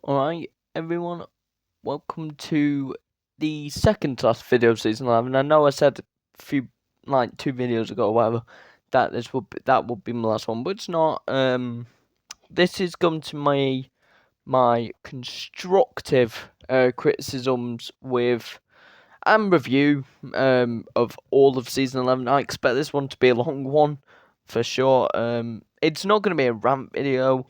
Alright, everyone, welcome to the second to last video of season 11. I know I said a few, 2 videos ago or whatever, that would be my last one, but it's not. This is going to my constructive criticisms with and review of all of season 11. I expect this one to be a long one for sure. It's not going to be a rant video,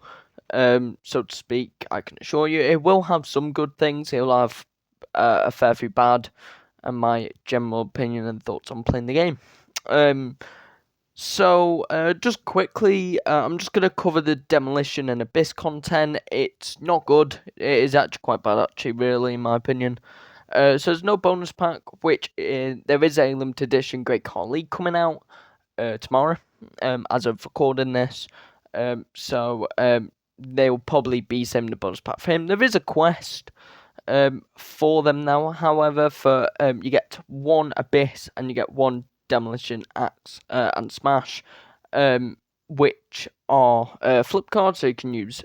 so to speak. I can assure you, it will have some good things. It'll have a fair few bad, and my general opinion and thoughts on playing the game. So just quickly, I'm just going to cover the Demolition and Abyss content. It's not good. It is actually quite bad, actually, really, in my opinion. So there's no bonus pack, which there is a limited edition Great Car League coming out tomorrow, as of recording this. So they'll probably be saving the bonus pack for him. There is a quest for them now, however, for you get one Abyss and you get one Demolition Axe and Smash, which are flip cards, so you can use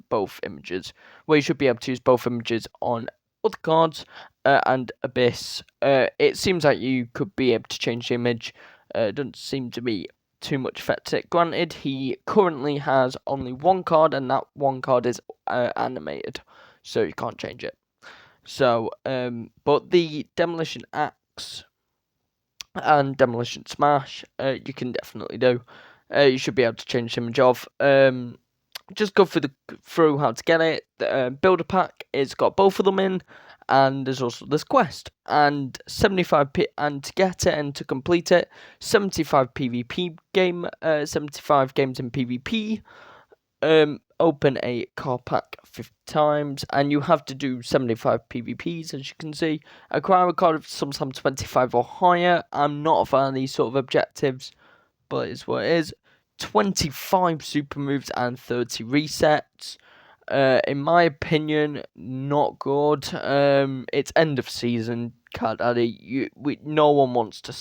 both images. Well, you should be able to use both images on other cards and Abyss. It seems like you could be able to change the image. Doesn't seem to be too much effect to it. Granted, he currently has only one card, and that one card is animated, so you can't change it. So, but the Demolition Axe and Demolition Smash, you can definitely do. You should be able to change the image of. Just go through how to get it. The builder pack, it's got both of them in, and there's also this quest. And 75p, and to get it and to complete it, 75 PvP game, 75 games in PvP. Open a car pack 50 times, and you have to do 75 PvPs, as you can see. Acquire a card of sometimes 25 or higher. I'm not a fan of these sort of objectives, but it's what it is. 25 super moves and 30 resets. In my opinion, not good. It's end of season, Cat Daddy. No one wants to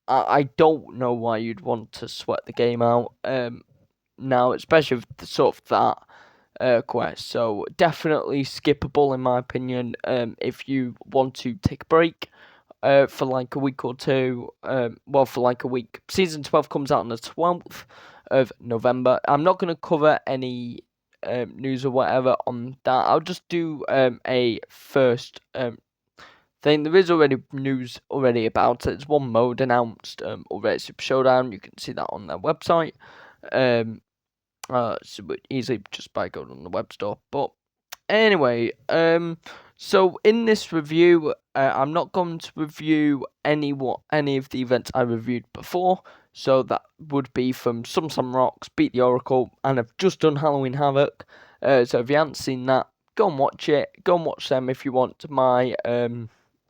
I don't know why you'd want to sweat the game out. Now, especially with the sort of that quest. So definitely skippable in my opinion. If you want to take a break for like a week or two. For like a week. Season 12 comes out on the 12th of November. I'm not going to cover any news or whatever on that. I'll just do a first thing. There is already news already about it. There's one mode announced already, Super Showdown. You can see that on their website. So easily just by going on the web store. But anyway, so in this review, I'm not going to review any of the events I reviewed before. So that would be from Some Rocks, Beat the Oracle, and I've just done Halloween Havoc. So if you haven't seen that, go and watch it. Go and watch them if you want my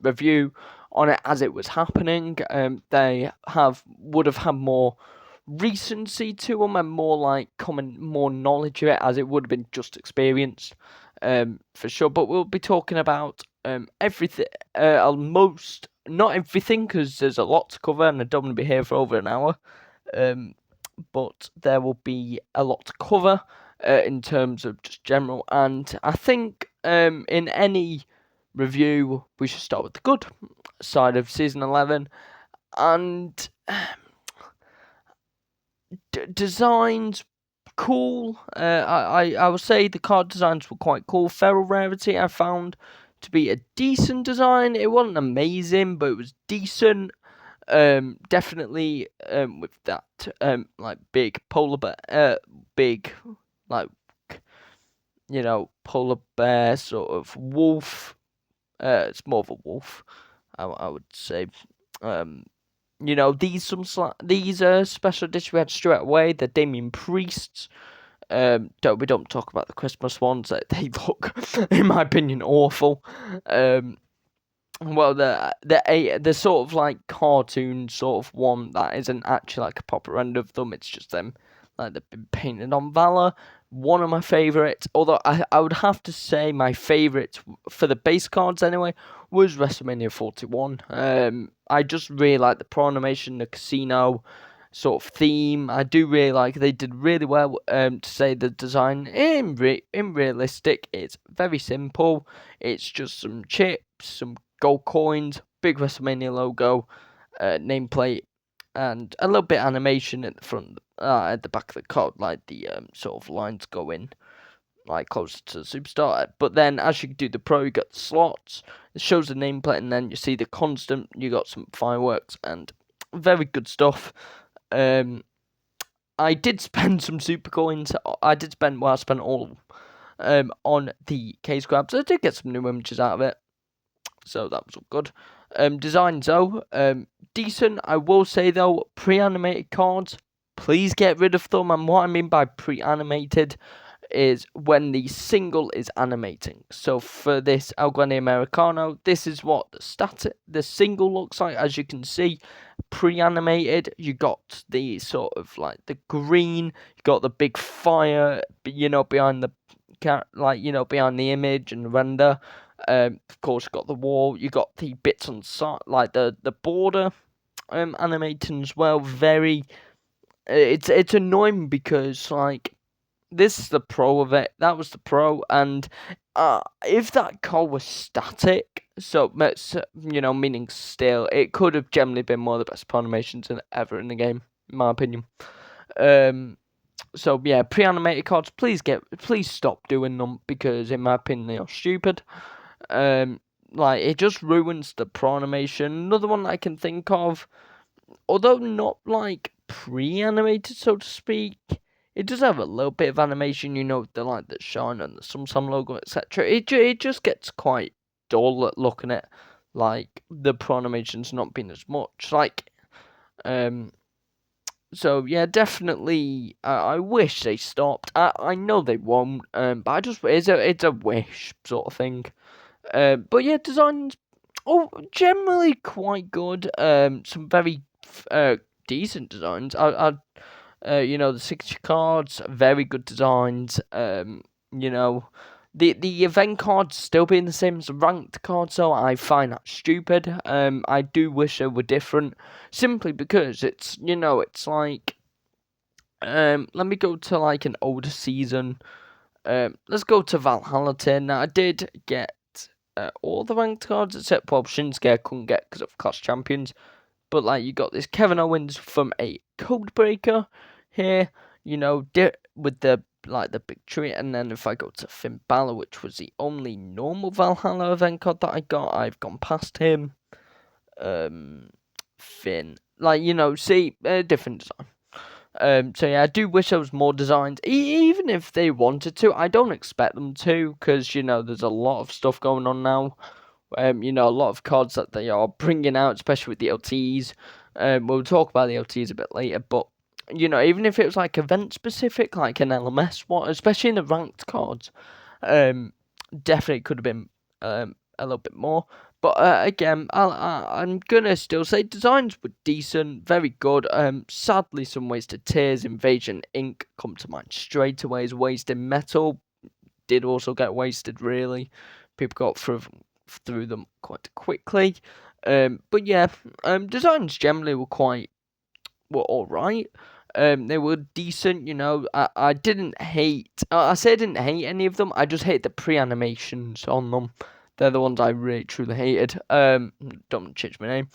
review on it as it was happening. They would have had more recency to them and more more knowledge of it, as it would have been just experience, for sure. But we'll be talking about everything, almost not everything, because there's a lot to cover, and I don't want to be here for over an hour. But there will be a lot to cover in terms of just general, and I think in any review we should start with the good side of season 11, and designs cool. I would say the card designs were quite cool. Feral Rarity I found to be a decent design. It wasn't amazing, but it was decent. Definitely with that like big polar bear, big like polar bear sort of wolf. It's more of a wolf, I would say. These special editions we had straight away. The Damien Priests. We don't talk about the Christmas ones. They look, in my opinion, awful. The sort of like cartoon sort of one that isn't actually like a proper render of them. It's just them like they've been painted on Valor. One of my favourites, although I would have to say my favourite for the base cards anyway, was WrestleMania 41. I just really like the pro animation, the casino. sort of theme. I do really like. They did really well to say the design in realistic. It's very simple. It's just some chips, some gold coins, big WrestleMania logo, nameplate, and a little bit of animation at the front, at the back of the card, like the sort of lines going like closer to the superstar. But then as you do the pro, you got the slots. It shows the nameplate, and then you see the constant. You got some fireworks and very good stuff. I did spend some super coins. I spent all on the case grabs. I did get some new images out of it, so that was all good. Designs though, decent. I will say though, pre-animated cards, please get rid of them. And what I mean by pre-animated is when the single is animating. So for this El Grande Americano, this is what the single looks like. As you can see, pre-animated, you got the sort of like the green, you got the big fire, behind the behind the image and render. Of course, you got the wall, you got the bits on the side, like the border, animating as well. Very, it's annoying because like this is the pro of it. That was the pro, and if that call was static, so meaning still, it could have generally been one of the best animations ever in the game, in my opinion. So yeah, pre-animated cards, please stop doing them because, in my opinion, they are stupid. Like it just ruins the pro animation. Another one I can think of, although not like pre-animated, so to speak. It does have a little bit of animation, the shine and the Samsung logo, etc. It just gets quite dull at looking at, like, the pro animation's not been as much. Like, so yeah, definitely, I wish they stopped. I know they won't, but it's a wish sort of thing. But yeah, designs, generally quite good. Some very decent designs. The signature cards, very good designs. The event cards still being the same as the ranked cards, so I find that stupid. I do wish they were different, simply because it's like, let me go to like an older season. Let's go to Valhalla Tin. Now I did get all the ranked cards except Shinsuke I couldn't get because of Clash Champions. But like you got this Kevin Owens from a Codebreaker here, with the big tree, and then if I go to Finn Balor, which was the only normal Valhalla event card that I got, I've gone past him. Finn, different design. So yeah, I do wish there was more designs, even if they wanted to. I don't expect them to, because there's a lot of stuff going on now. A lot of cards that they are bringing out, especially with the LTs. We'll talk about the LTs a bit later, but even if it was like event specific, like an LMS one, especially in the ranked cards, definitely could have been a little bit more. But again, I'm gonna still say designs were decent, very good. Sadly, some Wasted Tears, Invasion Inc. come to mind straight away. As Wasted Metal did also get wasted. Really, people got through them quite quickly. But yeah, designs generally were all right. They were decent, I didn't hate. I say I didn't hate any of them. I just hate the pre-animations on them. They're the ones I really truly hated. Don't change my name.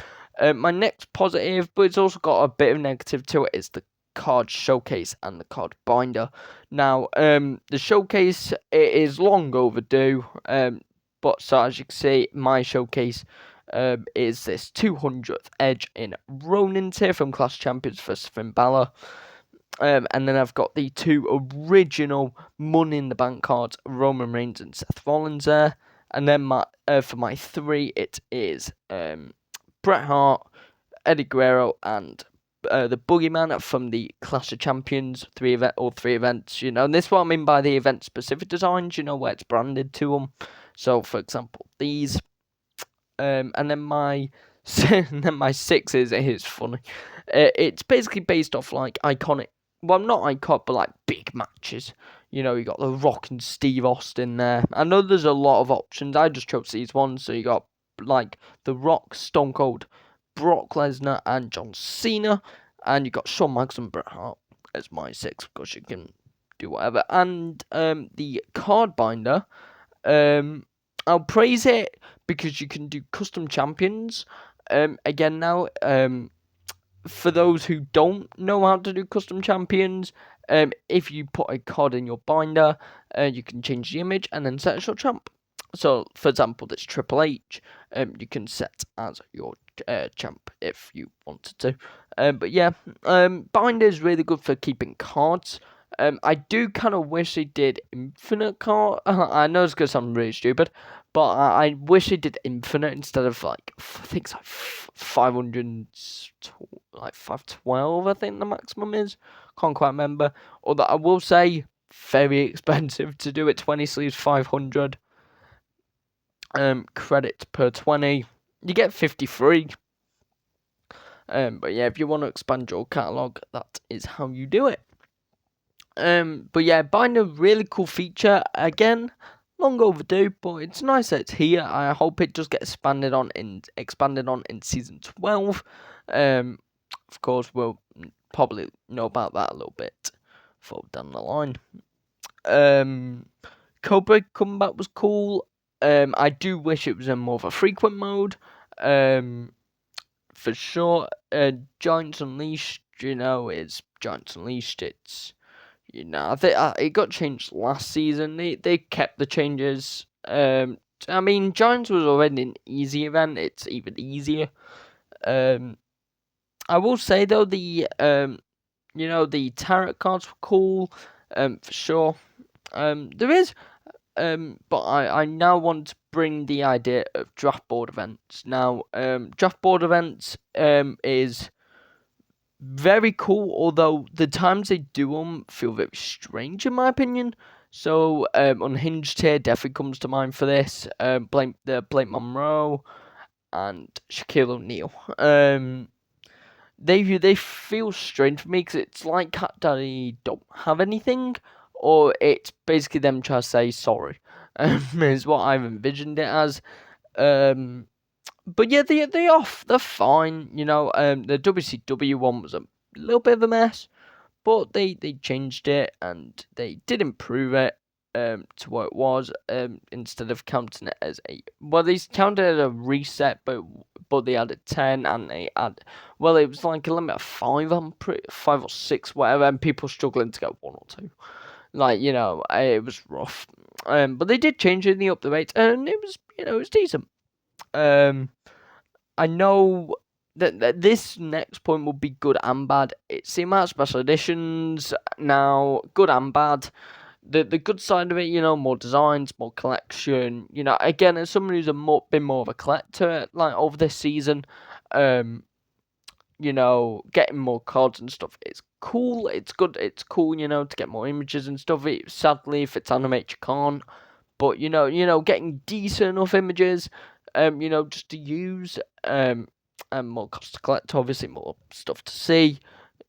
My next positive, but it's also got a bit of negative to it, is the card showcase and the card binder. Now, the showcase, it is long overdue. But so as you can see, my showcase is this 200th Edge in Ronin tier from Clash Champions for Finn Balor. And then I've got the two original Money in the Bank cards, Roman Reigns and Seth Rollins there. And then for my three, it is Bret Hart, Eddie Guerrero, and the Boogeyman from the Clash of Champions all three events. And this is what I mean by the event-specific designs. Where it's branded to them. So, for example, these. And then my six is funny. It's basically based off like iconic. Well, not iconic, but like big matches. You got The Rock and Steve Austin there. I know there's a lot of options. I just chose these ones. So you got like The Rock, Stone Cold, Brock Lesnar, and John Cena. and you got Shawn Michaels and Bret Hart as my 6 because you can do whatever. And the card binder, I'll praise it because you can do custom champions. Again now, for those who don't know how to do custom champions, if you put a card in your binder, you can change the image and then set as your champ. So, for example, this Triple H, you can set as your champ if you wanted to. But yeah, binder is really good for keeping cards. I do kind of wish they did infinite card. I know it's gonna sound really stupid, but I wish they did infinite instead of like I think it's like 500, like 512. I think the maximum is. Can't quite remember. Although I will say, very expensive to do it. 20 sleeves, 500. Credit per 20. You get 53. But yeah, if you want to expand your catalogue, that is how you do it. But yeah, binder, really cool feature. Again, long overdue, but it's nice that it's here. I hope it does get expanded on in season 12. Of course, we'll probably know about that a little bit further down the line. Cobra comeback was cool. I do wish it was in more of a frequent mode. For sure. Giants Unleashed, is Giants Unleashed. It's, I think it got changed last season. They kept the changes. I mean, Giants was already an easy event. It's even easier. I will say though, the tarot cards were cool. For sure. There is. But I now want to bring the idea of draft board events. Now, draft board events is very cool, although the times they do them feel very strange in my opinion. So, Unhinged here definitely comes to mind for this. Blake Monroe and Shaquille O'Neal. They feel strange for me because it's like Cat Daddy don't have anything, or it's basically them trying to say sorry. Is what I've envisioned it as. But yeah, they're fine. The WCW one was a little bit of a mess, but they changed it and they did improve it to what it was. Instead of counting it as they counted it as a reset, but they added 10 and they add. Well, it was like a limit of 5. 5 or 6, whatever, and people struggling to get 1 or 2. It was rough. But they did change it in the updates, and it was, it was decent. I know that this next point will be good and bad. It's the amount of special editions now, good and bad. The good side of it, more designs, more collection. Again, as someone who's been more of a collector, like over this season, getting more cards and stuff, it's cool. It's good. It's cool, to get more images and stuff. Sadly, if it's animated, you can't. But getting decent enough images, just to use, and more cost to collect. Obviously, more stuff to see,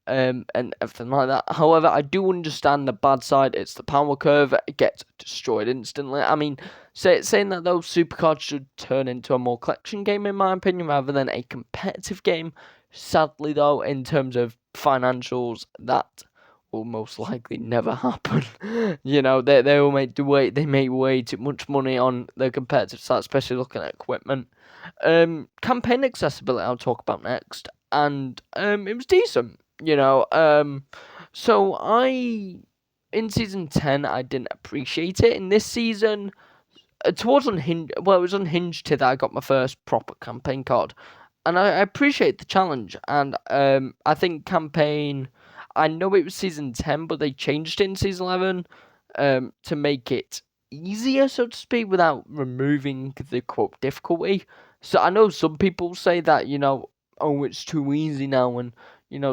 and everything like that. However, I do understand the bad side. It's the power curve. It gets destroyed instantly. I mean, saying that those supercards should turn into a more collection game, in my opinion, rather than a competitive game. Sadly, though, in terms of financials, that will most likely never happen. They will make way too much money on the competitive side, especially looking at equipment. Campaign accessibility I'll talk about next, and it was decent. So in season 10 I didn't appreciate it. In this season, towards Unhinged, it was Unhinged that I got my first proper campaign card. And I appreciate the challenge, and I think campaign. I know it was season 10, but they changed it in season 11 to make it easier, so to speak, without removing the quote difficulty. So I know some people say that it's too easy now, and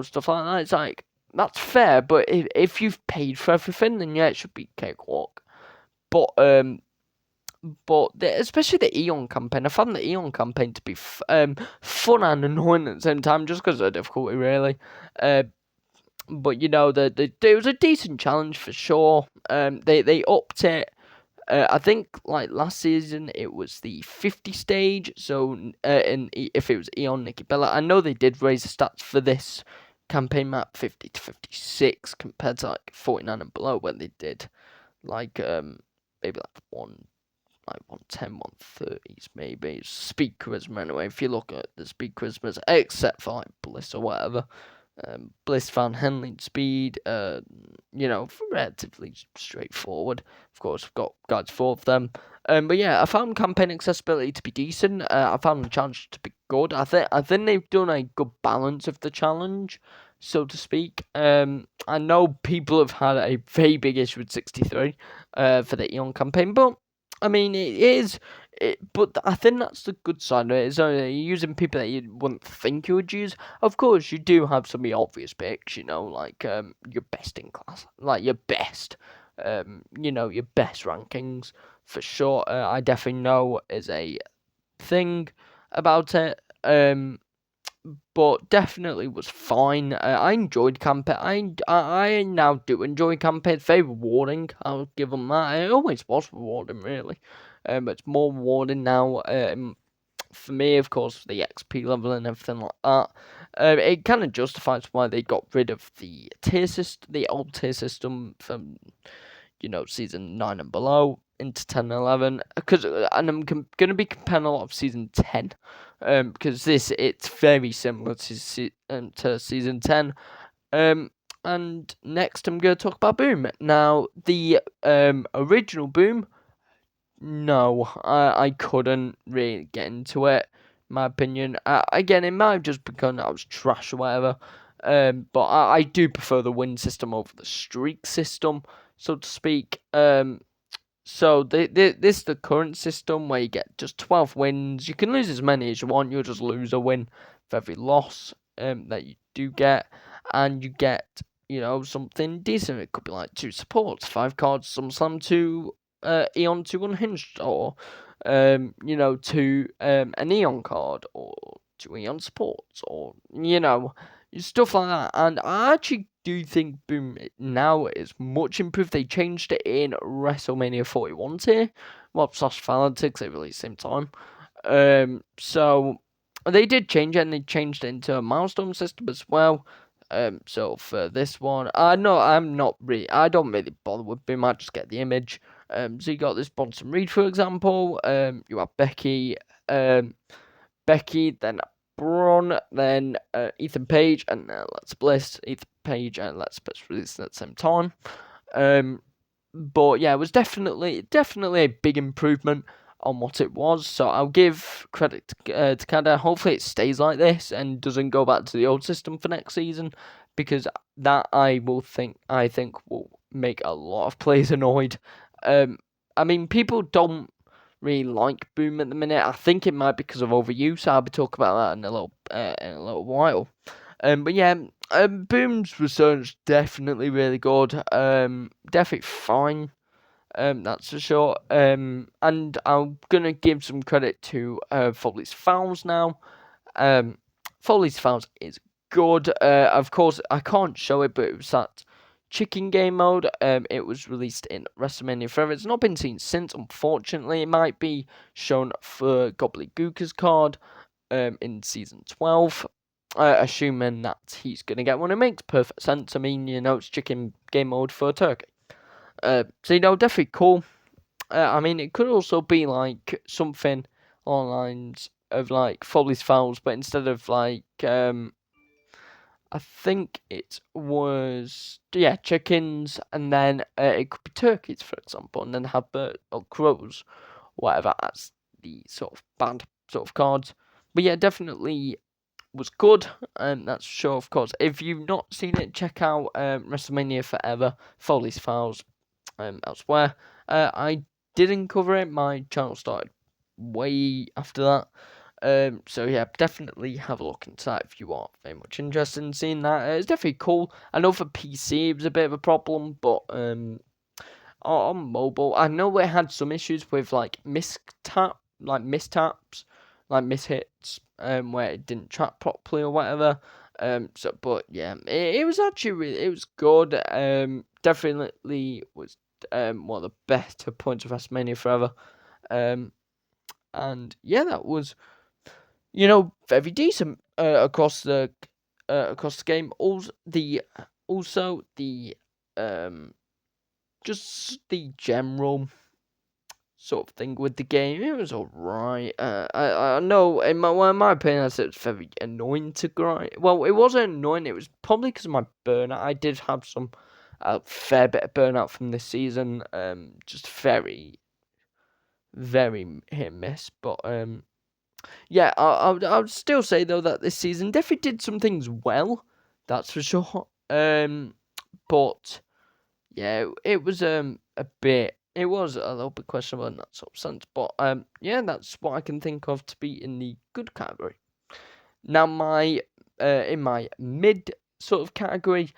stuff like that. It's like that's fair, but if you've paid for everything, then yeah, it should be cakewalk. But especially the Eon campaign, I found the Eon campaign to be fun and annoying at the same time, just because of the difficulty, really. But it was a decent challenge for sure. They upped it. I think like last season it was the 50 stage. So if it was Eon, Nikki Bella, I know they did raise the stats for this campaign map 50 to 56 compared to like 49 and below, when they did like maybe like 110, 130s maybe. Speed charisma anyway. If you look at the speed charismas, except for like Bliss or whatever. Bliss found handling speed, relatively straightforward. Of course, we've got guides for them. But yeah, I found campaign accessibility to be decent. I found the challenge to be good. I think they've done a good balance of the challenge, so to speak. I know people have had a very big issue with 63 for the Eon campaign, but I mean, it is. But I think that's the good side of it. Is you're using people that you wouldn't think you would use. Of course, you do have some of the obvious picks, like your best in class, like your best, your best rankings for sure. I definitely know is a thing about it. But definitely was fine. I enjoyed campaign. I now do enjoy campaign. It's very rewarding. I'll give them that. It always was rewarding, really. But it's more rewarding now. For me, of course, the XP level and everything like that. It kind of justifies why they got rid of the tier system, the old tier system from season 9 and below into 10 and 11, and I'm going to be comparing a lot of season 10, because it's very similar to season 10. And next I'm going to talk about Boom. Now, the original Boom, no, I couldn't really get into it, in my opinion. Again, it might have just because I was trash or whatever. But I do prefer the win system over the streak system, so to speak. So this is the current system where you get just 12 wins. You can lose as many as you want. You'll just lose a win for every loss that you do get, and you get something decent. It could be like 2 supports, 5 cards, SummerSlam, 2 Eon, 2 Unhinged, or to an Eon card, or 2 Eon supports, or stuff like that. And I actually do think Boom now is much improved. They changed it in WrestleMania 41 tier, well, slash Fanatics, they released the same time. So they did change it, and they changed it into a milestone system as well. So for this one, I don't really bother with Boom. I just get the image. So you got this Bronson Reed, for example. You have Becky, then Braun, then Ethan Page, and Let's Bliss. Ethan Page and Let's Bliss released at the same time. But yeah, it was definitely a big improvement on what it was. So I'll give credit to Canada. Hopefully it stays like this and doesn't go back to the old system for next season, because that I think will make a lot of players annoyed. I mean, people don't really like Boom at the minute. I think it might be because of overuse. I'll be talking about that in a little while. But yeah, Boom's research definitely really good. Definitely fine. That's for sure. And I'm gonna give some credit to Foley's Fouls now. Foley's Fouls is good. Of course, I can't show it, but it was that chicken game mode. It was released in WrestleMania Forever. It's not been seen since, unfortunately. It might be shown for Gobbledygooker's card in season 12. Assuming that he's gonna get one. It makes perfect sense. I mean, it's chicken game mode for Turkey. So definitely cool. I mean, it could also be like something along the lines of like Foley's Fouls, but instead of like I think it was chickens, and then it could be turkeys, for example, and then have birds or crows, whatever, as the sort of bad sort of cards. But yeah, definitely was good, and that's for sure. Of course, if you've not seen it, check out WrestleMania Forever, Foley's Fouls, elsewhere. I didn't cover it. My channel started way after that. So yeah, definitely have a look into that if you are very much interested in seeing that. It's definitely cool. I know for PC it was a bit of a problem, but on mobile, I know it had some issues with like mistaps, like mishits, where it didn't track properly or whatever. But yeah, it was actually it was good. Definitely was one of the better points of WrestleMania Forever. And yeah, that was very decent across the across the game. Also the just the general sort of thing with the game. It was alright. I know in my opinion, I said it was very annoying to grind. Well, it wasn't annoying. It was probably because of my burnout. I did have some fair bit of burnout from this season. Just very hit and miss. But yeah, I would still say though that this season definitely did some things well. That's for sure. But yeah, it was it was a little bit questionable in that sort of sense. But yeah, that's what I can think of to be in the good category. Now my in my mid sort of category,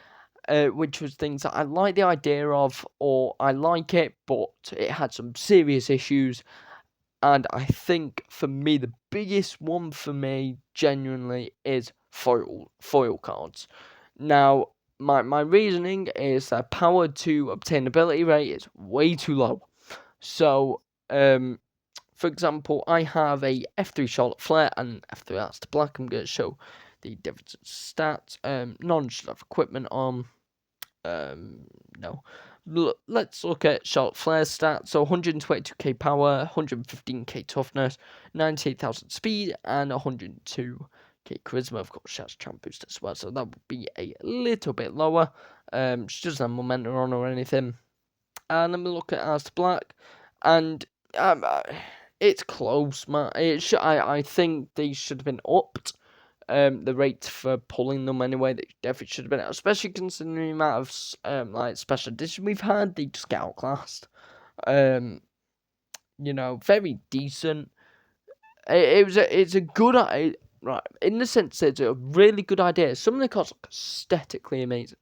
which was things that I like the idea of or I like it, but it had some serious issues. And I think for me, the biggest one for me genuinely is foil cards. Now, my reasoning is that power to obtainability rate is way too low. So, for example, I have a F3 Charlotte Flair and F3 Aleister Black. I'm going to show the difference in stats. None should have equipment on. No. Let's look at Charlotte Flair's stats. So 122k power, 115k toughness, 98,000 speed, and 102k charisma. Of course, she has champ boost as well, so that would be a little bit lower. She doesn't have momentum on or anything. And then we look at Aleister Black, and it's close, man. I think they should have been upped. The rate for pulling them anyway, that definitely should have been, especially considering the amount of like special edition we've had. They just get outclassed. Very decent. It's a good idea, right? In the sense, it's a really good idea. Some of the cards look aesthetically amazing.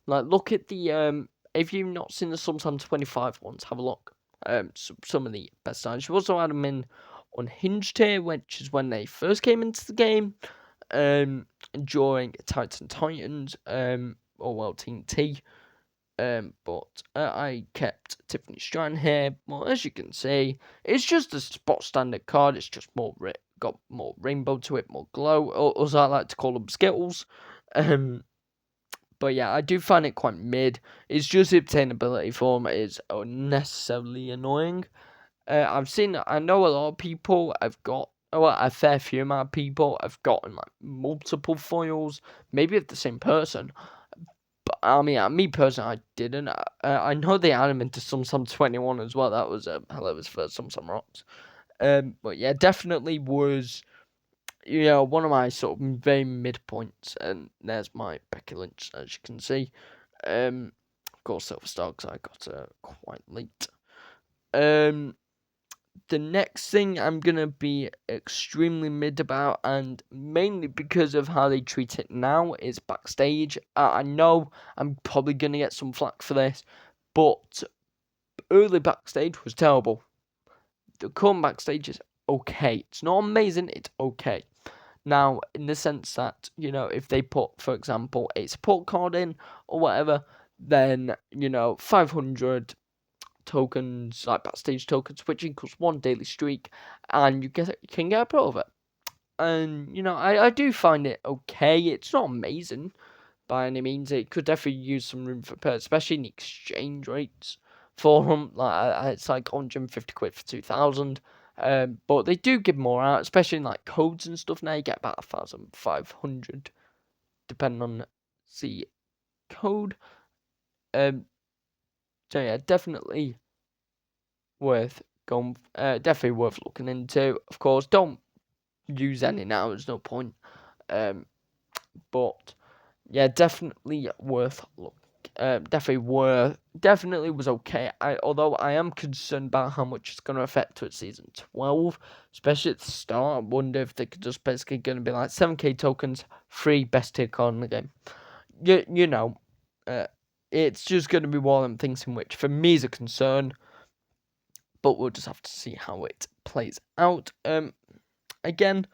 Like look at the if you've not seen the Sultan 25 ones, have a look. Some of the best designs. You also had them in Unhinged here, which is when they first came into the game. During Titans, Team T. But I kept Tiffany Stratton here. Well, as you can see, it's just a spot standard card. It's just got more rainbow to it, more glow, or as I like to call them, Skittles. But yeah, I do find it quite mid. It's just the obtainability form is unnecessarily annoying. I know a lot of people have got, a fair few amount of people have gotten like multiple foils, maybe of the same person. But I mean, me personally, I didn't. I know they added them into Some 21 as well. That was hilarious for Some Rocks. But yeah, definitely was, one of my sort of very mid points. And there's my Becky Lynch, as you can see. Of course, Silver Star, because I got quite late. The next thing I'm going to be extremely mid about, and mainly because of how they treat it now, is backstage. I know I'm probably going to get some flack for this, but early backstage was terrible. The current backstage is okay. It's not amazing, it's okay. Now, in the sense that, if they put, for example, a support card in or whatever, then, 500 tokens, like backstage tokens, which equals 1 daily streak, and you can get a pro of it. And I do find it okay. It's not amazing by any means. It could definitely use some room for repair, especially in the exchange rates for them. Like it's like 150 quid for 2,000. But they do give more out, especially in like codes and stuff. Now you get about 1,500, depending on the code. So yeah, definitely worth going. Definitely worth looking into. Of course, don't use any now. There's no point. But yeah, definitely worth look. Definitely was okay. Although I am concerned about how much it's going to affect to season 12, especially at the start. I wonder if they could just basically going to be like 7k tokens, free best tier card in the game. It's just going to be one of them things in which for me is a concern. But we'll just have to see how it plays out. Again,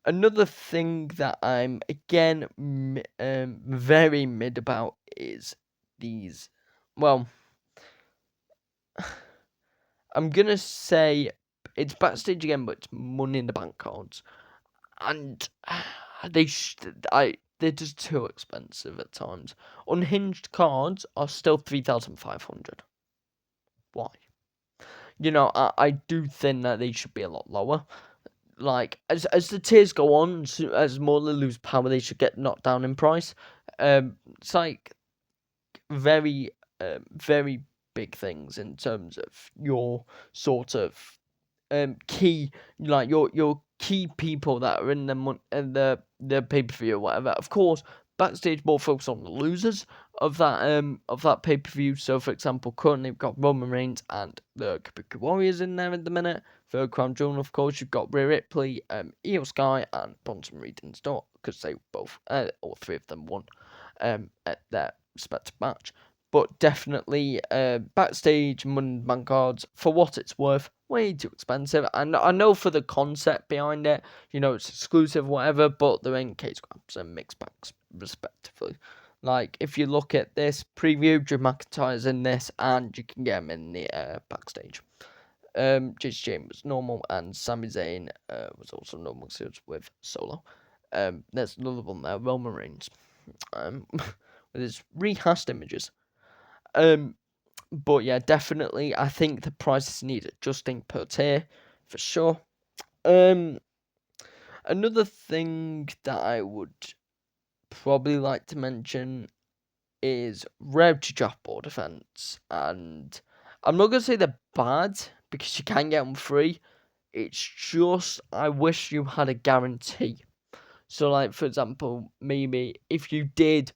another thing that I'm very mid about is these. Well, I'm gonna say it's backstage again, but it's Money in the Bank cards, and they're just too expensive at times. Unhinged cards are still 3,500. Why? I do think that they should be a lot lower. Like, as the tiers go on, as more they lose power, they should get knocked down in price. It's like very, very big things in terms of your sort of key, like your key people that are in the pay per view or whatever. Of course, backstage more focus on the losers of that pay per view. So, for example, currently we've got Roman Reigns and the Kabuki Warriors in there at the minute. Third Crown Jewel, of course, you've got Rhea Ripley, Io Sky, and Bronson Reed in store because they both, all three of them won at their respective match. But definitely, backstage Money Bank cards, for what it's worth, way too expensive. And I know for the concept behind it, it's exclusive, whatever, but they're in case grabs and mixed packs, respectively. Like, if you look at this preview, Drew McIntyre's in this, and you can get him in the backstage. JC James was normal, and Sami Zayn was also normal, so it's with Solo. There's another one there, Roman Reigns, with his rehashed images. But yeah, definitely, I think the prices need adjusting per tier, for sure. Another thing that I would probably like to mention is Rev to draft board defense, and I'm not gonna say they're bad because you can get them free. It's just I wish you had a guarantee. So, like for example, maybe if you did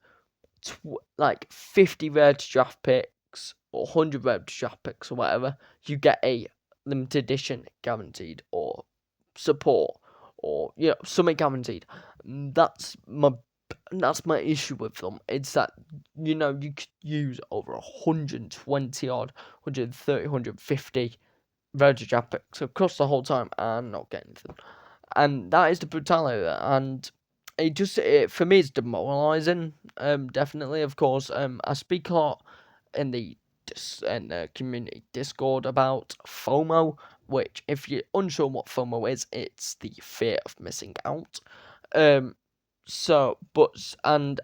50 rare to draft picks or 100 rare to draft picks or whatever, you get a limited edition guaranteed or support or something guaranteed. That's my issue with them. It's that you could use over 120 odd, 130, 150 rare to draft picks across the whole time and not get anything. And that is the brutality of it. And for me, it's demoralizing. Definitely, of course. I speak a lot in the community Discord about FOMO, which, if you're unsure what FOMO is, it's the fear of missing out. And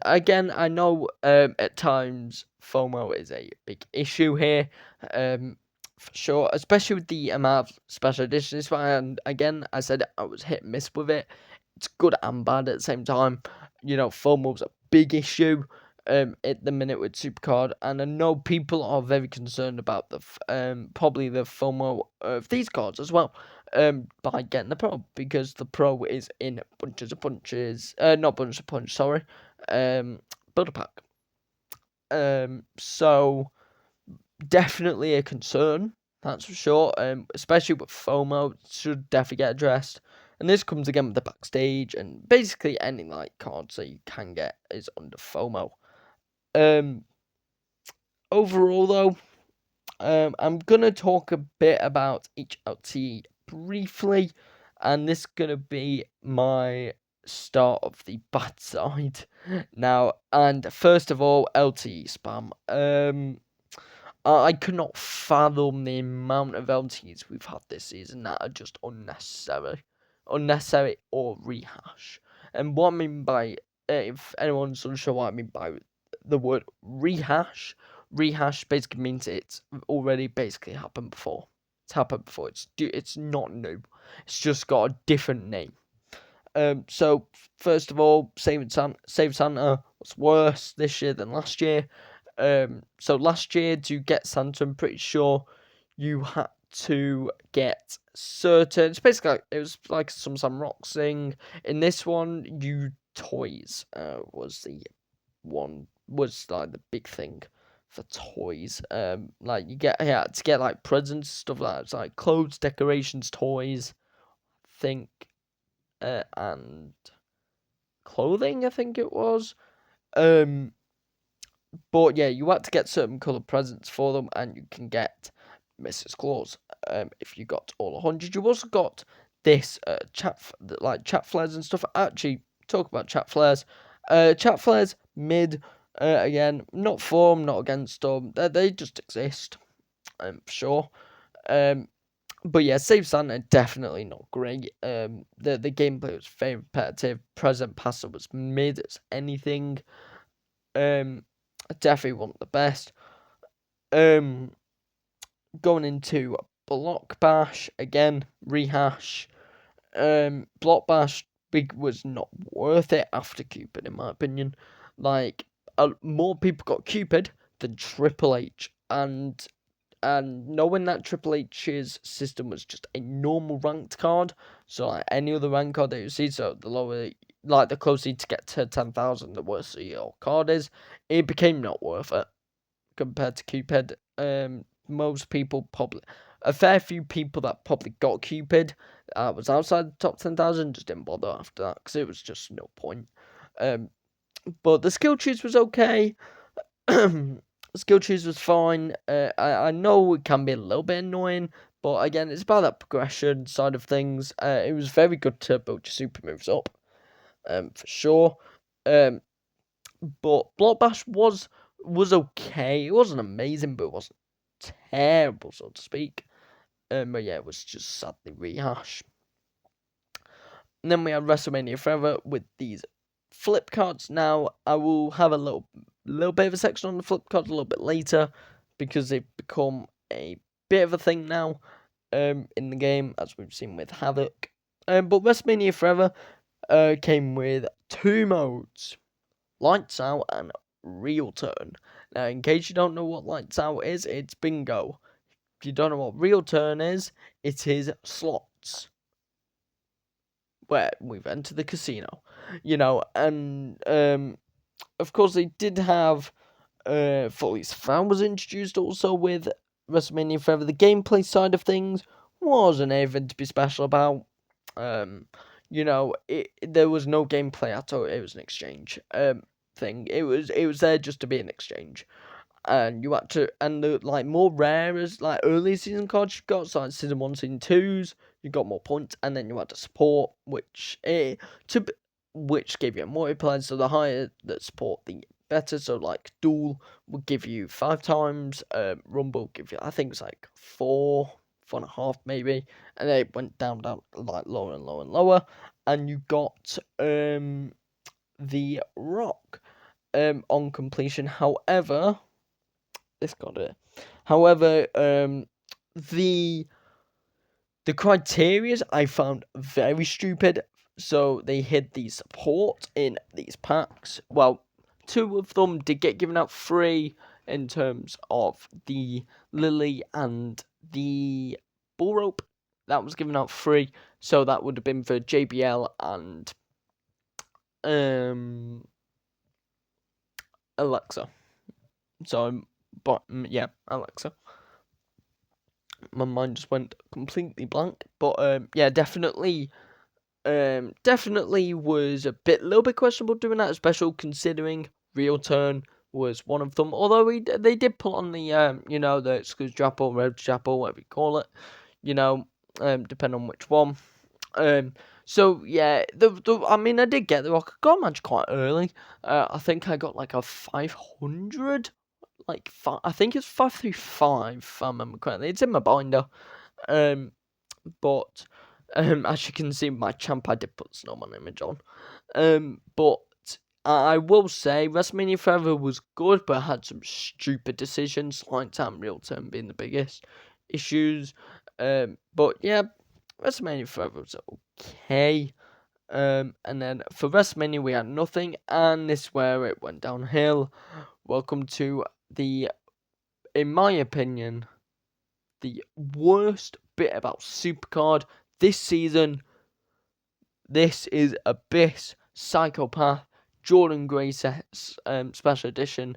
again, I know at times FOMO is a big issue here. For sure, especially with the amount of special editions. And again, I said I was hit and miss with it. It's good and bad at the same time. FOMO's a big issue at the minute with Supercard, and I know people are very concerned about probably the FOMO of these cards as well. By getting the Pro, because the Pro is in bunches of punches. Not bunches of punch. Sorry. Builder pack. So definitely a concern, that's for sure. Especially with FOMO, it should definitely get addressed. And this comes again with the backstage and basically any cards that you can get is under FOMO. Overall though, I'm gonna talk a bit about each LTE briefly, and this is gonna be my start of the bad side now. And first of all, LTE spam. I could not fathom the amount of LTs we've had this season that are just unnecessary or rehash. And what I mean by, if anyone's unsure what I mean by the word rehash basically means it's already basically happened before. It's happened before. It's not new. It's just got a different name. So first of all, Save Santa was worse this year than last year. So last year, to get Santa, I'm pretty sure you had to get certain. It's basically it was like some rock thing. In this one, toys was like the big thing for toys. Like you had to get like presents, stuff like that. It's like clothes, decorations, toys, think, and clothing. I think it was. But yeah, you had to get certain coloured presents for them, and you can get Mrs. Claus if you got all 100. You also got this chat flares and stuff. Actually, talk about chat flares. Chat flares mid. Again, not for them, not against them. They just exist. For sure. But yeah, Save Santa definitely not great. The gameplay was very repetitive. Present Passer was mid as anything. Definitely wasn't the best. Um, Going into Block Bash again, rehash. Block Bash big was not worth it after Cupid, in my opinion. Like, more people got Cupid than Triple H, and knowing that Triple H's system was just a normal ranked card, so like any other ranked card that you see, so the lower, like the closer you to get to 10,000, the worse your card is. It became not worth it compared to Cupid. Most people probably, a fair few people that probably got Cupid, was outside the top 10,000, just didn't bother after that because it was just no point. Um, but the skill choose was okay. Skill choose was fine. I know it can be a little bit annoying, but again, it's about that progression side of things. It was very good to build your super moves up, for sure. Um, but Block Bash was okay. It wasn't amazing, but it wasn't terrible, so to speak. But yeah, it was just sadly rehash. And then we had WrestleMania Forever with these flip cards. Now I will have a little bit of a section on the flip cards a little bit later because they've become a bit of a thing now in the game, as we've seen with Havoc. But WrestleMania Forever came with 2 modes: Lights Out and Real Turn. Now, in case you don't know what Lights Out is, it's bingo. If you don't know what Real Turn is, it is slots where we've entered the casino, and of course they did have Foley's Fan was introduced also with WrestleMania Forever. The gameplay side of things wasn't anything to be special about. There was no gameplay at all. It was an exchange thing. It was there just to be an exchange. And you had to, and the like more rare as like early season cards you got, so like season 1, season 2s, you got more points, and then you had to support, which gave you a multiplier. So the higher that support, the better. So like Duel would give you 5 times, Rumble would give you, I think it's like 4.5 maybe, and then it went down like lower and lower and lower, and you got the Rock on completion. However, this got it. However, the criterias I found very stupid. So they hid the support in these packs. Well, 2 of them did get given out free in terms of the Lily and the Bull Rope. That was given out free. So that would have been for JBL and Alexa. So, but yeah, Alexa. My mind just went completely blank. But yeah, definitely was a little bit questionable doing that, especially considering Real Turn was one of them. Although they did put on the the exclusive chapel, red chapel, whatever you call it, depending on which one. So yeah, I mean, I did get the Rock. I got a match quite early. I think I got like a 500. I think it's 535, if I remember correctly. It's in my binder. But as you can see, my champ, I did put Snowman image on. But I will say, WrestleMania Forever was good, but had some stupid decisions, like Time Real Term being the biggest issues. But yeah, WrestleMania Forever was okay. And then for WrestleMania, we had nothing, and this is where it went downhill. Welcome to in my opinion, the worst bit about Supercard this season. This is Abyss, Psychopath, Jordan Gray Special Edition,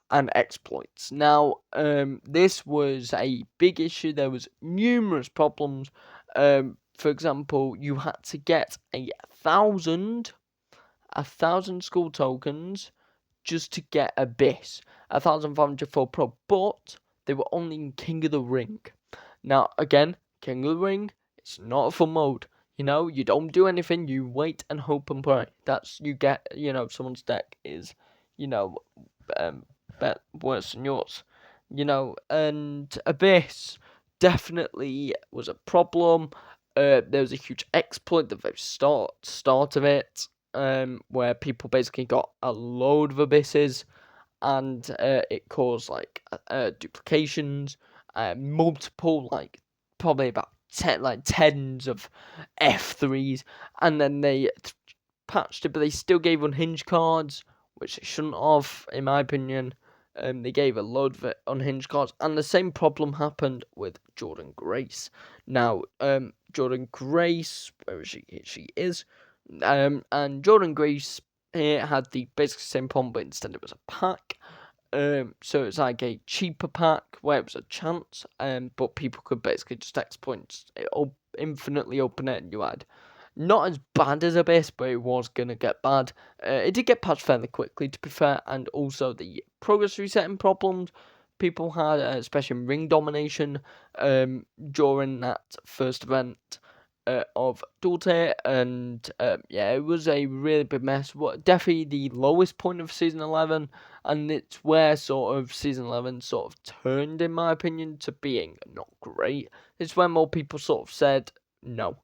and Exploits. Now, this was a big issue. There was numerous problems. For example, you had to get 1,000 school tokens just to get Abyss. 1,500 for Pro, but they were only in King of the Ring. Now, again, King of the Ring, it's not a full mode. You don't do anything, you wait and hope and pray. That's, you get, someone's deck is, bet worse than yours. And Abyss definitely was a problem. There was a huge exploit at the very start of it, where people basically got a load of abysses, and it caused duplications, multiple, probably about tens of F3s, and then they patched it, but they still gave unhinged cards, which they shouldn't have, in my opinion. They gave a load of unhinged cards, and the same problem happened with Jordan Grace. Now, Jordan Grace, where is she? Here she is. And Jordan Grace here had the basically same problem, but instead it was a pack. So it's like a cheaper pack where it was a chance, but people could basically just exploit it, infinitely open it, and you had not as bad as Abyss, but it was gonna get bad. It did get patched fairly quickly, to be fair, and also the progress resetting problems people had, especially in ring domination, during that first event of Dulte, and yeah, it was a really big mess. Definitely the lowest point of season 11, and it's where sort of season 11 sort of turned, in my opinion, to being not great. It's when more people sort of said no,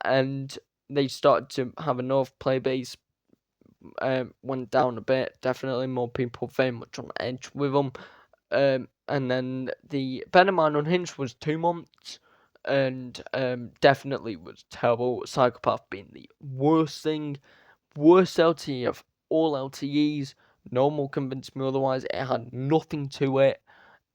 and they started to have enough. Play base went down a bit. Definitely more people very much on the edge with them. And then the better mine Unhinged was 2 months, and definitely was terrible. Psychopath being the worst LTE of all LTEs. No one will convince me otherwise. It had nothing to it,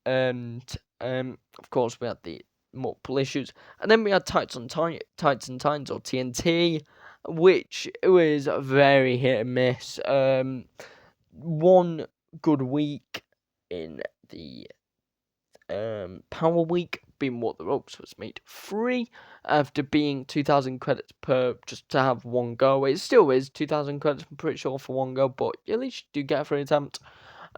and of course we had the multiple issues, and then we had Tights and Titans or TNT, which was very hit and miss. One good week in the Power Week, being What the Ropes was made free after being 2,000 credits per just to have one go. It still is 2,000 credits, I'm pretty sure, for one go, but at least you do get a free attempt.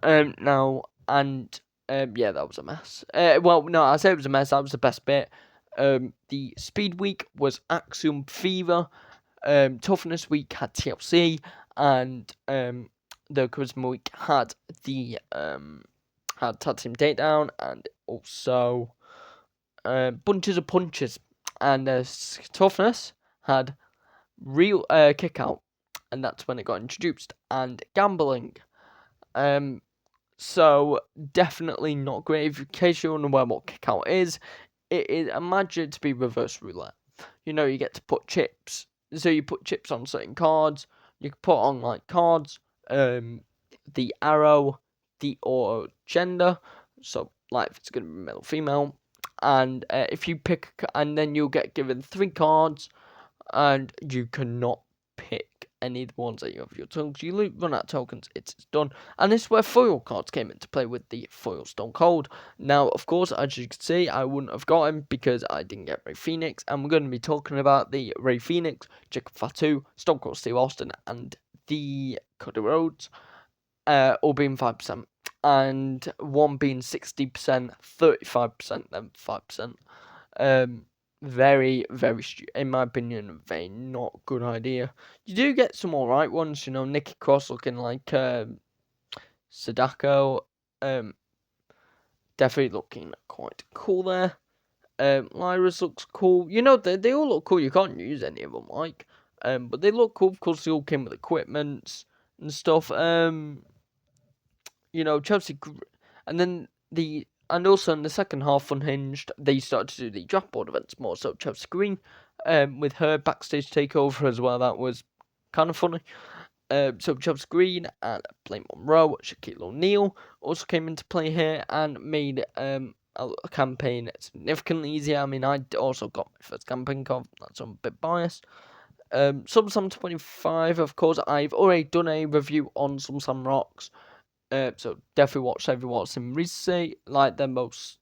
Now, and yeah, that was a mess. Well, no, I say it was a mess. That was the best bit. The Speed Week was Axiom Fever. Toughness Week had TLC, and the Charisma Week had the had Tag Team Takedown, and also Bunches of Punches, and Toughness had Real Kick Out, and that's when it got introduced, and Gambling. So definitely not great. In case you're unaware what Kick Out is, it is, imagine it to be reverse roulette. You know, you get to put chips. So you put chips on certain cards. You can put on cards, the arrow, the auto gender. So if it's gonna be male or female, and if you pick, and then you'll get given 3 cards, and you cannot pick any of the ones that you have your tokens. You run out of tokens, it's done. And this is where foil cards came into play with the foil Stone Cold. Now, of course, as you can see, I wouldn't have got him because I didn't get Ray Phoenix, and we're going to be talking about the Ray Phoenix, Jacob Fatu, Stone Cold Steve Austin, and the Cody Rhodes, all being 5%, and one being 60%, 35%, then 5%. Very, very, in my opinion, very not good idea. You do get some alright ones, Nikki Cross looking like Sadako, definitely looking quite cool there. Lyra's looks cool. They all look cool. You can't use any of them, but they look cool. Of course, they all came with equipments and stuff. Chelsea, and then and also in the second half, Unhinged, they started to do the draft board events more. So Chelsea Green, with her backstage takeover as well, that was kind of funny. So Chelsea Green and Blake Monroe, Shaquille O'Neal also came into play here and made a campaign significantly easier. I mean, I also got my first campaign card. That's I'm a bit biased. SummerSlam 25, of course, I've already done a review on SummerSlam Rocks. So definitely watch every Watson recently, the most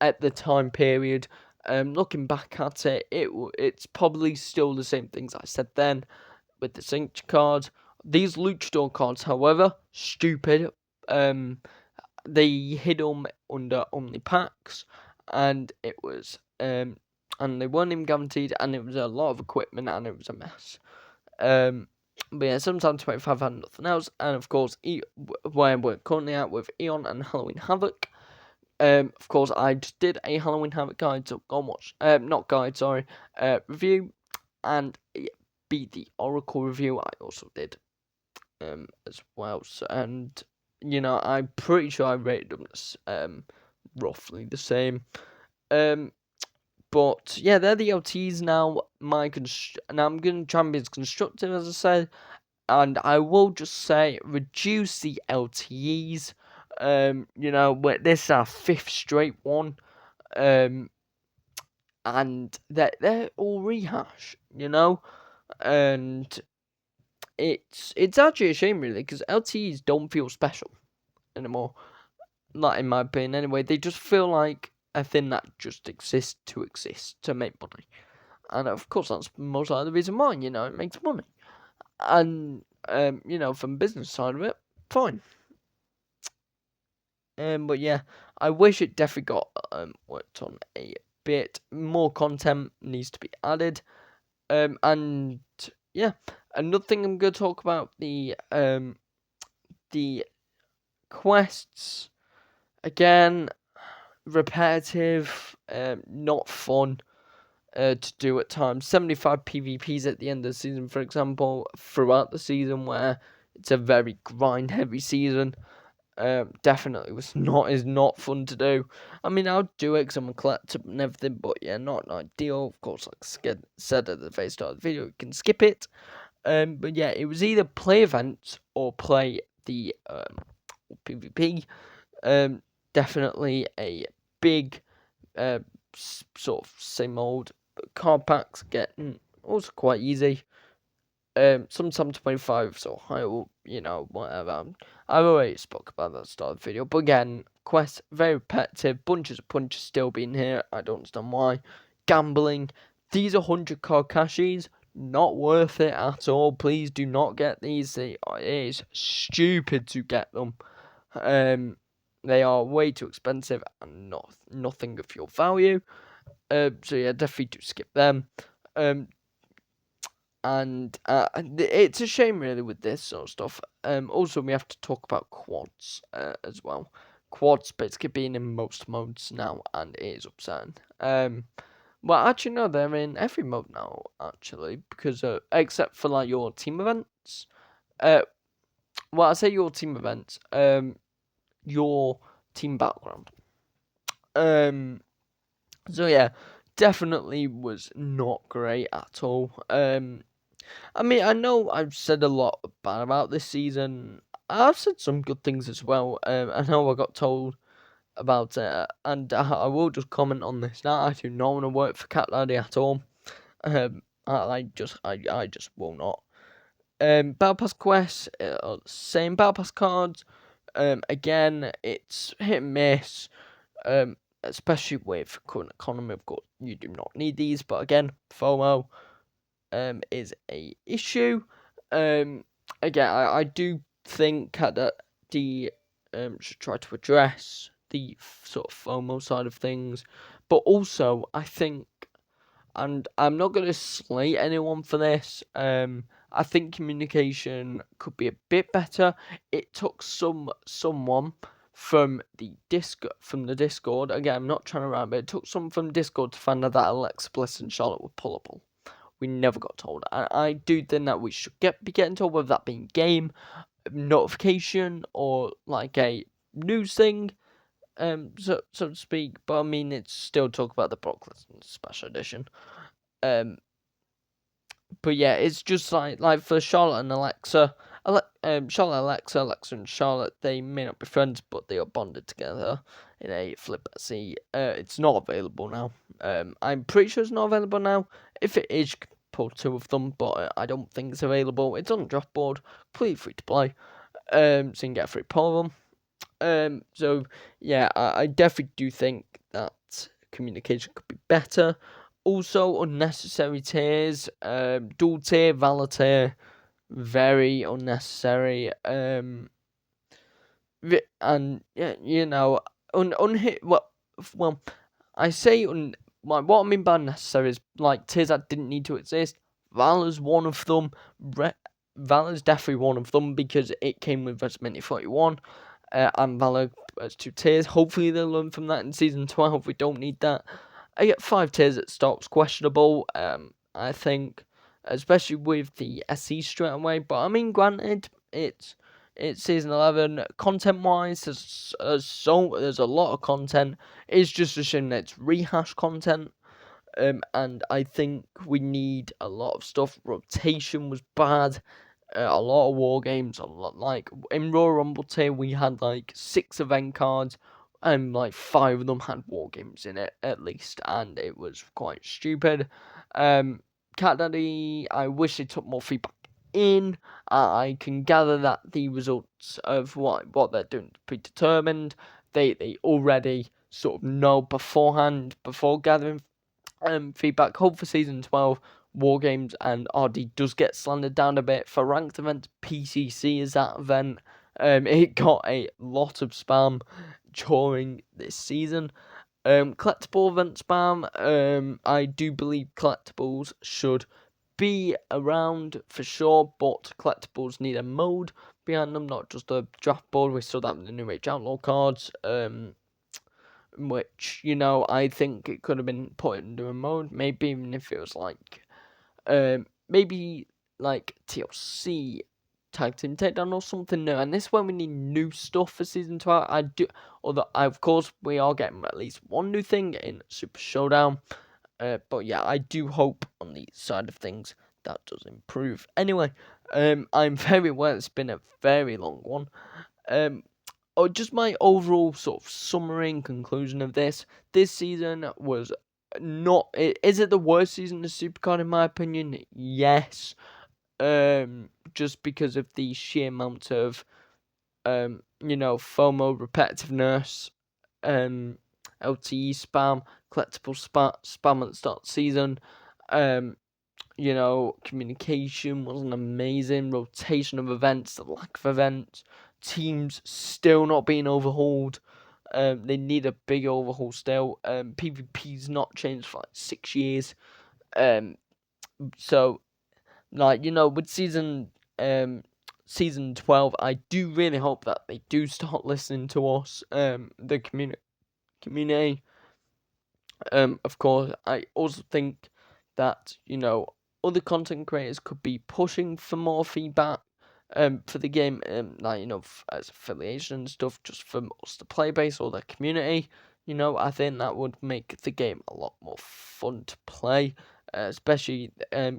at the time period. Looking back at it, it's probably still the same things I said then with the signature cards. These luchador cards, however, stupid. They hid them under Omni packs, and it was and they weren't even guaranteed, and it was a lot of equipment, and it was a mess. But yeah, sometimes 25 had nothing else, and of course, where we're currently at with Eon and Halloween Havoc, Of course, I just did a Halloween Havoc guide, so go and watch. Not guide, sorry. Review, and beat the Oracle review. I also did. As well. So, and I'm pretty sure I rated them roughly the same. But yeah, they're the LTs now. And I'm gonna try and be as constructive as I said, and I will just say reduce the LTEs. This is our 5th straight one. And they're all rehash. And it's actually a shame really because LTEs don't feel special anymore. Not in my opinion anyway. They just feel like a thing that just exists to make money. And of course that's most likely the reason why, it makes money. And from the business side of it, fine. But yeah, I wish it definitely got worked on a bit. More content needs to be added. And yeah, another thing I'm going to talk about the quests. Again, repetitive, not fun to do at times. 75 PvPs at the end of the season, for example, throughout the season, where it's a very grind heavy season. Definitely is not fun to do. I mean, I'll do it because I'm a collector and everything, but yeah, not ideal. Of course, like I said at the very start of the video, you can skip it. But yeah, it was either play events or play the PvP. Definitely a big sort of same old. Card packs getting also quite easy. Sometimes 25, so high, whatever. I've already spoke about that at the start of the video, but again, quests very repetitive. Bunches of punches still being here. I don't understand why. Gambling. These are 100 card cashies. Not worth it at all. Please do not get these. It is stupid to get them. They are way too expensive and nothing of your value. So yeah, definitely do skip them. And it's a shame really with this sort of stuff. Also we have to talk about quads as well. Quads basically being in most modes now, and it is upsetting. Well, actually no, they're in every mode now actually, because except for like your team events. Well, I say your team events. Your team background. So yeah, definitely was not great at all. I mean, I know I've said a lot bad about this season. I've said some good things as well. I know I got told about it, and I will just comment on this now. I do not want to work for Cat Daddy at all. I just will not. Battle Pass quests, same Battle Pass cards. Again, it's hit and miss. Especially with current economy, of course, you do not need these. But again, FOMO is a issue. Again, I do think that the should try to address the sort of FOMO side of things, but also I think, and I'm not going to slate anyone for this. I think communication could be a bit better. It took someone from the Discord. Again, I'm not trying to rant, but it took someone from Discord to find out that Alexa Bliss and Charlotte were pullable. We never got told, and I do think that we should be getting told, whether that being game notification or like a news thing, so to speak. But I mean, it's still talk about the Brock Lesnar Special Edition. But yeah, it's just like for Charlotte and Alexa, Alexa and Charlotte, they may not be friends, but they are bonded together in a flip SE. It's not available now. I'm pretty sure it's not available now. If it is, pull 2 of them, but I don't think it's available. It's on the draft board, completely free to play. So you can get a free pull of them. So yeah, I definitely do think that communication could be better. Also, unnecessary tiers. Dual tier, valor tier, very unnecessary. And yeah, unhit. Well, I say like what I mean by unnecessary is like tiers that didn't need to exist. Valor's one of them. Valor's definitely one of them because it came with WrestleMania 41. and Valor as 2 tiers. Hopefully they'll learn from that in Season 12. We don't need that. I get 5 tiers at stop's questionable, I think, especially with the SE straight away. But I mean, granted, it's Season 11. Content-wise, there's a lot of content. It's just a shame that it's rehash content. And I think we need a lot of stuff. Rotation was bad. A lot of war games. A lot, like in Royal Rumble tier, we had like 6 event cards, and like 5 of them had war games in it at least, and it was quite stupid. Cat Daddy, I wish they took more feedback in. I can gather that the results of what they're doing is predetermined. They already sort of know beforehand, before gathering feedback. Hope for Season 12, War Games and RD does get slandered down a bit. For ranked events, PCC is that event. It got a lot of spam during this season. Collectible event spam. I do believe collectibles should be around for sure, but collectibles need a mode behind them, not just a draft board. We still have the New Age Outlaw cards. Which, I think it could have been put into a mode, maybe even if it was like, maybe like TLC Tag Team Takedown or something new. And this is when we need new stuff for Season 12. Of course, we are getting at least one new thing in Super Showdown. But yeah, I do hope on the side of things that does improve. Anyway, I'm very aware it's been a very long one. Just my overall sort of summary and conclusion of this season was not. Is it the worst season of Supercard in my opinion? Yes. Just because of the sheer amount of FOMO, repetitiveness, LTE spam, collectible spam at the start of the season. Communication wasn't amazing. Rotation of events, the lack of events. Teams still not being overhauled. They need a big overhaul still. PvP's not changed for like 6 years. So, with season 12, I do really hope that they do start listening to us, the community. Of course, I also think that, other content creators could be pushing for more feedback for the game, as affiliation and stuff, just for us, the play base or the community. I think that would make the game a lot more fun to play, especially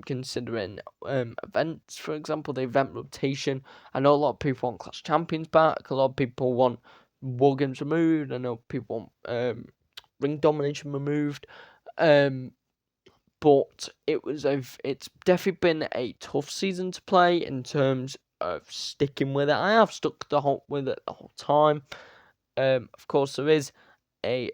considering events, for example, the event rotation. I know a lot of people want Clash Champions back, a lot of people want War Games removed, I know people want ring domination removed. But it's definitely been a tough season to play in terms of sticking with it. I have stuck with it the whole time. Of course, there is a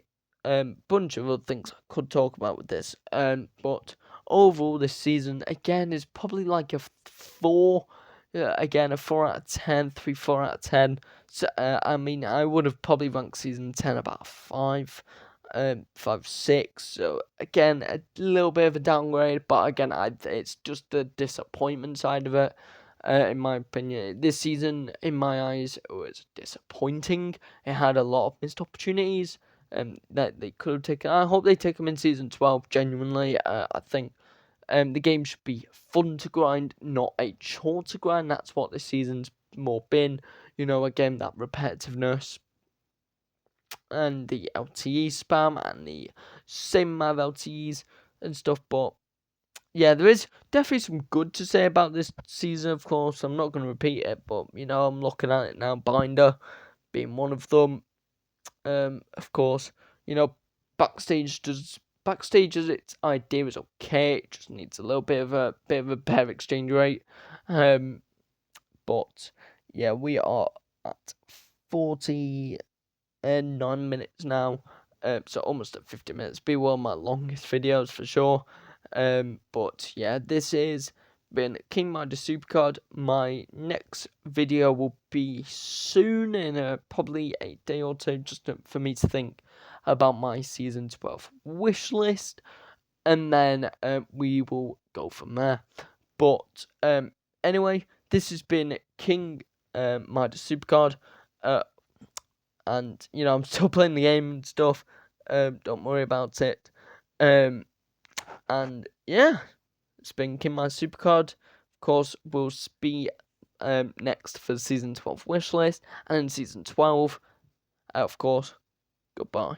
bunch of other things I could talk about with this. But overall, this season again is probably like a 4. Again, a 4 out of 10, 3, 4 out of 10. So, I would have probably ranked season 10 about a 5. 5, 6. So again, a little bit of a downgrade, but again, it's just the disappointment side of it. In my opinion, this season, in my eyes, it was disappointing. It had a lot of missed opportunities that they could have taken. I hope they take them in season 12. Genuinely, I think the game should be fun to grind, not a chore to grind. That's what this season's more been. Again, that repetitiveness and the LTE spam and the same amount of LTEs and stuff. But yeah, there is definitely some good to say about this season, of course. I'm not going to repeat it, but I'm looking at it now. Binder being one of them. Of course, backstage as its idea is okay. It just needs a little bit of a better exchange rate. But yeah, we are at 49 minutes now, so almost at 50 minutes. Be one of my longest videos for sure. But yeah, this has been King Midas Supercard. My next video will be soon, in probably a day or two, just for me to think about my season 12 wish list, and then we will go from there. But anyway, this has been King Midas Supercard. and I'm still playing the game and stuff. Don't worry about it. And yeah, it's been King My Supercard. Of course, we'll be next for the season 12 wishlist, and in season 12, of course, goodbye.